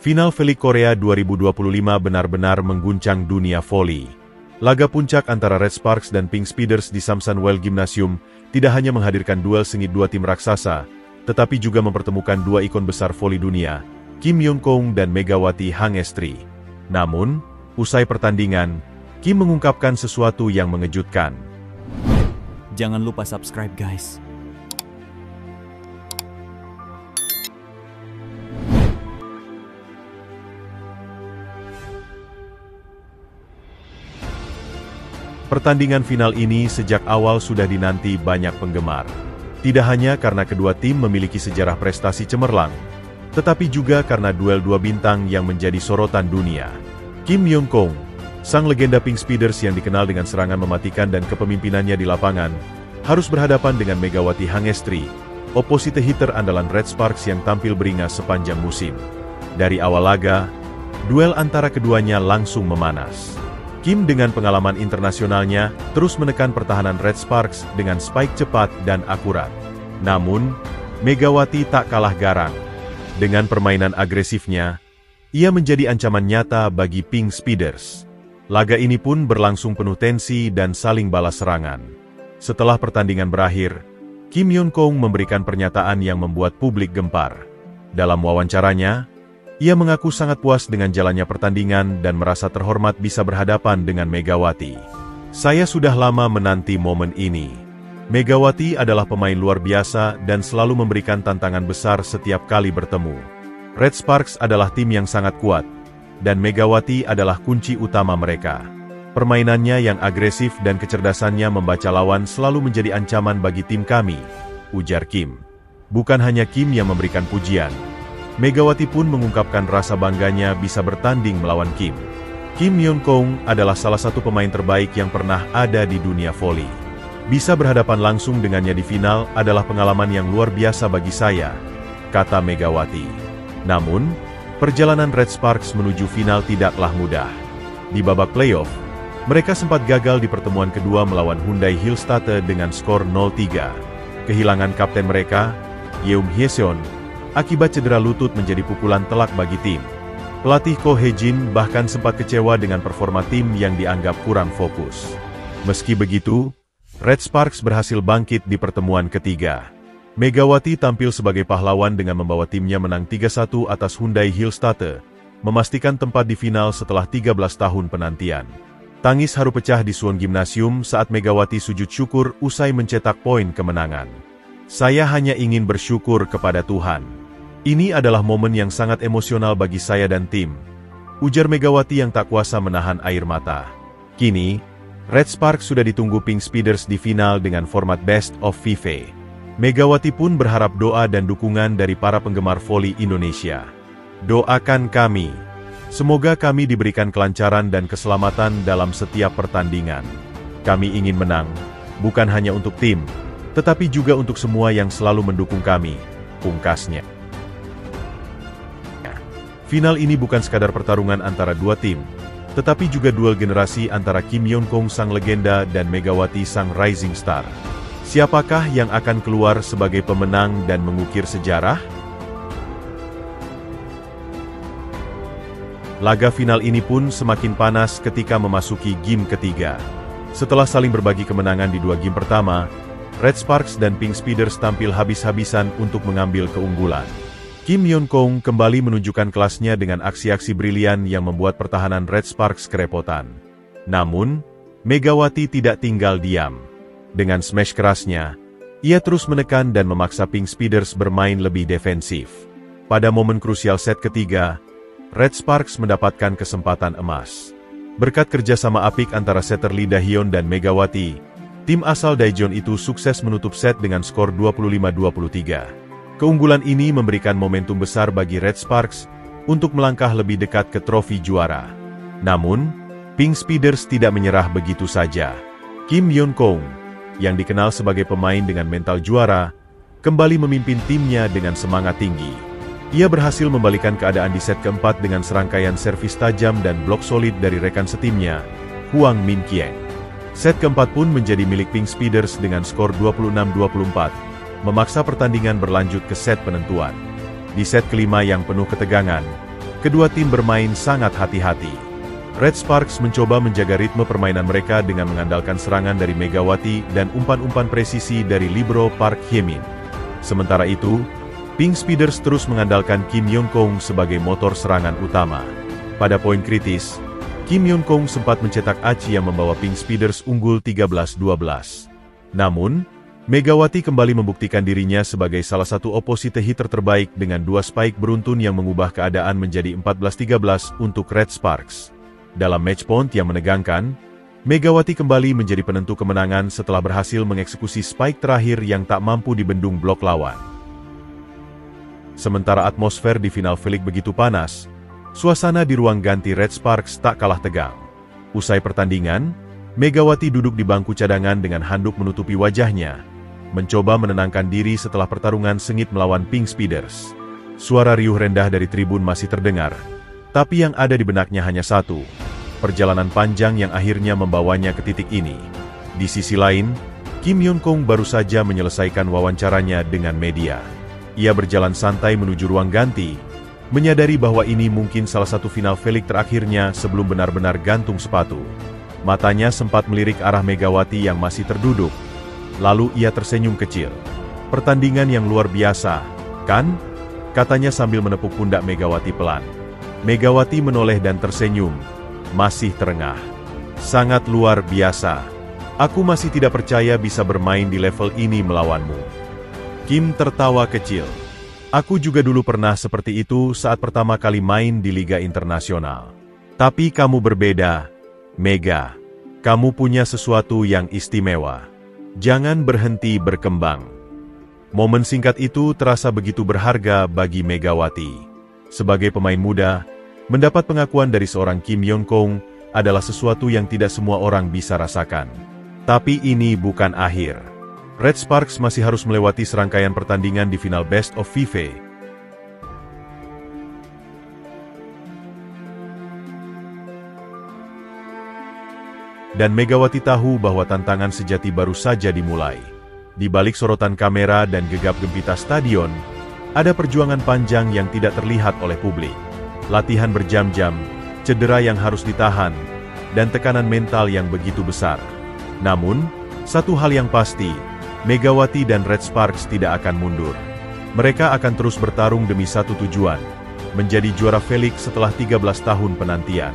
Final Voli Korea 2025 benar-benar mengguncang dunia voli. Laga puncak antara Red Sparks dan Pink Speeders di Samsan Well Gymnasium tidak hanya menghadirkan duel sengit dua tim raksasa, tetapi juga mempertemukan dua ikon besar voli dunia, Kim Yeon-keung dan Megawati Hangestri. Namun, usai pertandingan, Kim mengungkapkan sesuatu yang mengejutkan. Jangan lupa subscribe guys. Pertandingan final ini sejak awal sudah dinanti banyak penggemar. Tidak hanya karena kedua tim memiliki sejarah prestasi cemerlang, tetapi juga karena duel dua bintang yang menjadi sorotan dunia. Kim Yeon-keung, sang legenda Pink Speeders yang dikenal dengan serangan mematikan dan kepemimpinannya di lapangan, harus berhadapan dengan Megawati Hangestri, opposite hitter andalan Red Sparks yang tampil beringas sepanjang musim. Dari awal laga, duel antara keduanya langsung memanas. Kim dengan pengalaman internasionalnya terus menekan pertahanan Red Sparks dengan spike cepat dan akurat. Namun, Megawati tak kalah garang. Dengan permainan agresifnya, ia menjadi ancaman nyata bagi Pink Speeders. Laga ini pun berlangsung penuh tensi dan saling balas serangan. Setelah pertandingan berakhir, Kim Yeon-keung memberikan pernyataan yang membuat publik gempar. Dalam wawancaranya, ia mengaku sangat puas dengan jalannya pertandingan dan merasa terhormat bisa berhadapan dengan Megawati. Saya sudah lama menanti momen ini. Megawati adalah pemain luar biasa dan selalu memberikan tantangan besar setiap kali bertemu. Red Sparks adalah tim yang sangat kuat, dan Megawati adalah kunci utama mereka. Permainannya yang agresif dan kecerdasannya membaca lawan selalu menjadi ancaman bagi tim kami, ujar Kim. Bukan hanya Kim yang memberikan pujian. Megawati pun mengungkapkan rasa bangganya bisa bertanding melawan Kim. Kim Yeon-keung adalah salah satu pemain terbaik yang pernah ada di dunia voli. Bisa berhadapan langsung dengannya di final adalah pengalaman yang luar biasa bagi saya, kata Megawati. Namun, perjalanan Red Sparks menuju final tidaklah mudah. Di babak playoff, mereka sempat gagal di pertemuan kedua melawan Hyundai Hillstate dengan skor 0-3. Kehilangan kapten mereka, Yeum Hyeseon, akibat cedera lutut menjadi pukulan telak bagi tim. Pelatih Ko Hae-jin bahkan sempat kecewa dengan performa tim yang dianggap kurang fokus. Meski begitu, Red Sparks berhasil bangkit di pertemuan ketiga. Megawati tampil sebagai pahlawan dengan membawa timnya menang 3-1 atas Hyundai Hillstate, memastikan tempat di final setelah 13 tahun penantian. Tangis haru pecah di Suwon Gymnasium saat Megawati sujud syukur usai mencetak poin kemenangan. Saya hanya ingin bersyukur kepada Tuhan. Ini adalah momen yang sangat emosional bagi saya dan tim, ujar Megawati yang tak kuasa menahan air mata. Kini, Red Sparks sudah ditunggu Pink Speeders di final dengan format Best of Five. Megawati pun berharap doa dan dukungan dari para penggemar voli Indonesia. Doakan kami. Semoga kami diberikan kelancaran dan keselamatan dalam setiap pertandingan. Kami ingin menang, bukan hanya untuk tim, tetapi juga untuk semua yang selalu mendukung kami, pungkasnya. Final ini bukan sekadar pertarungan antara dua tim, tetapi juga duel generasi antara Kim Yeon-keung sang legenda dan Megawati sang rising star. Siapakah yang akan keluar sebagai pemenang dan mengukir sejarah? Laga final ini pun semakin panas ketika memasuki game ketiga. Setelah saling berbagi kemenangan di dua game pertama, Red Sparks dan Pink Speeders tampil habis-habisan untuk mengambil keunggulan. Kim Yeon-keung kembali menunjukkan kelasnya dengan aksi-aksi brilian yang membuat pertahanan Red Sparks kerepotan. Namun, Megawati tidak tinggal diam. Dengan smash kerasnya, ia terus menekan dan memaksa Pink Speeders bermain lebih defensif. Pada momen krusial set ketiga, Red Sparks mendapatkan kesempatan emas. Berkat kerjasama apik antara setter Lee Da-hyun dan Megawati, tim asal Daejeon itu sukses menutup set dengan skor 25-23. Keunggulan ini memberikan momentum besar bagi Red Sparks untuk melangkah lebih dekat ke trofi juara. Namun, Pink Speeders tidak menyerah begitu saja. Kim Yeon-keung, yang dikenal sebagai pemain dengan mental juara, kembali memimpin timnya dengan semangat tinggi. Ia berhasil membalikan keadaan di set keempat dengan serangkaian servis tajam dan blok solid dari rekan setimnya, Hwang Min-kieng. Set keempat pun menjadi milik Pink Speeders dengan skor 26-24. Memaksa pertandingan berlanjut ke set penentuan. Di set kelima yang penuh ketegangan, kedua tim bermain sangat hati-hati. Red Sparks mencoba menjaga ritme permainan mereka dengan mengandalkan serangan dari Megawati dan umpan-umpan presisi dari libero Park Hye-min. Sementara itu, Pink Speeders terus mengandalkan Kim Yeon-kong sebagai motor serangan utama. Pada poin kritis, Kim Yeon-kong sempat mencetak aci yang membawa Pink Speeders unggul 13-12. Namun, Megawati kembali membuktikan dirinya sebagai salah satu oposite hitter terbaik dengan 2 spike beruntun yang mengubah keadaan menjadi 14-13 untuk Red Sparks. Dalam match point yang menegangkan, Megawati kembali menjadi penentu kemenangan setelah berhasil mengeksekusi spike terakhir yang tak mampu dibendung blok lawan. Sementara atmosfer di final V-League begitu panas, suasana di ruang ganti Red Sparks tak kalah tegang. Usai pertandingan, Megawati duduk di bangku cadangan dengan handuk menutupi wajahnya, mencoba menenangkan diri setelah pertarungan sengit melawan Pink Speeders. Suara riuh rendah dari tribun masih terdengar, tapi yang ada di benaknya hanya satu, perjalanan panjang yang akhirnya membawanya ke titik ini. Di sisi lain, Kim Yeon-kong baru saja menyelesaikan wawancaranya dengan media. Ia berjalan santai menuju ruang ganti, menyadari bahwa ini mungkin salah satu final V-League terakhirnya sebelum benar-benar gantung sepatu. Matanya sempat melirik arah Megawati yang masih terduduk. Lalu ia tersenyum kecil. "Pertandingan yang luar biasa, kan?" katanya sambil menepuk pundak Megawati pelan. Megawati menoleh dan tersenyum, masih terengah. "Sangat luar biasa. Aku masih tidak percaya bisa bermain di level ini melawanmu." Kim tertawa kecil. "Aku juga dulu pernah seperti itu saat pertama kali main di Liga Internasional. Tapi kamu berbeda, Mega. Kamu punya sesuatu yang istimewa. Jangan berhenti berkembang." Momen singkat itu terasa begitu berharga bagi Megawati. Sebagai pemain muda, mendapat pengakuan dari seorang Kim Yeon-kong adalah sesuatu yang tidak semua orang bisa rasakan. Tapi ini bukan akhir. Red Sparks masih harus melewati serangkaian pertandingan di final Best of FIFA. Dan Megawati tahu bahwa tantangan sejati baru saja dimulai. Di balik sorotan kamera dan gegap gempita stadion, ada perjuangan panjang yang tidak terlihat oleh publik. Latihan berjam-jam, cedera yang harus ditahan, dan tekanan mental yang begitu besar. Namun, satu hal yang pasti, Megawati dan Red Sparks tidak akan mundur. Mereka akan terus bertarung demi satu tujuan, menjadi juara V-League setelah 13 tahun penantian.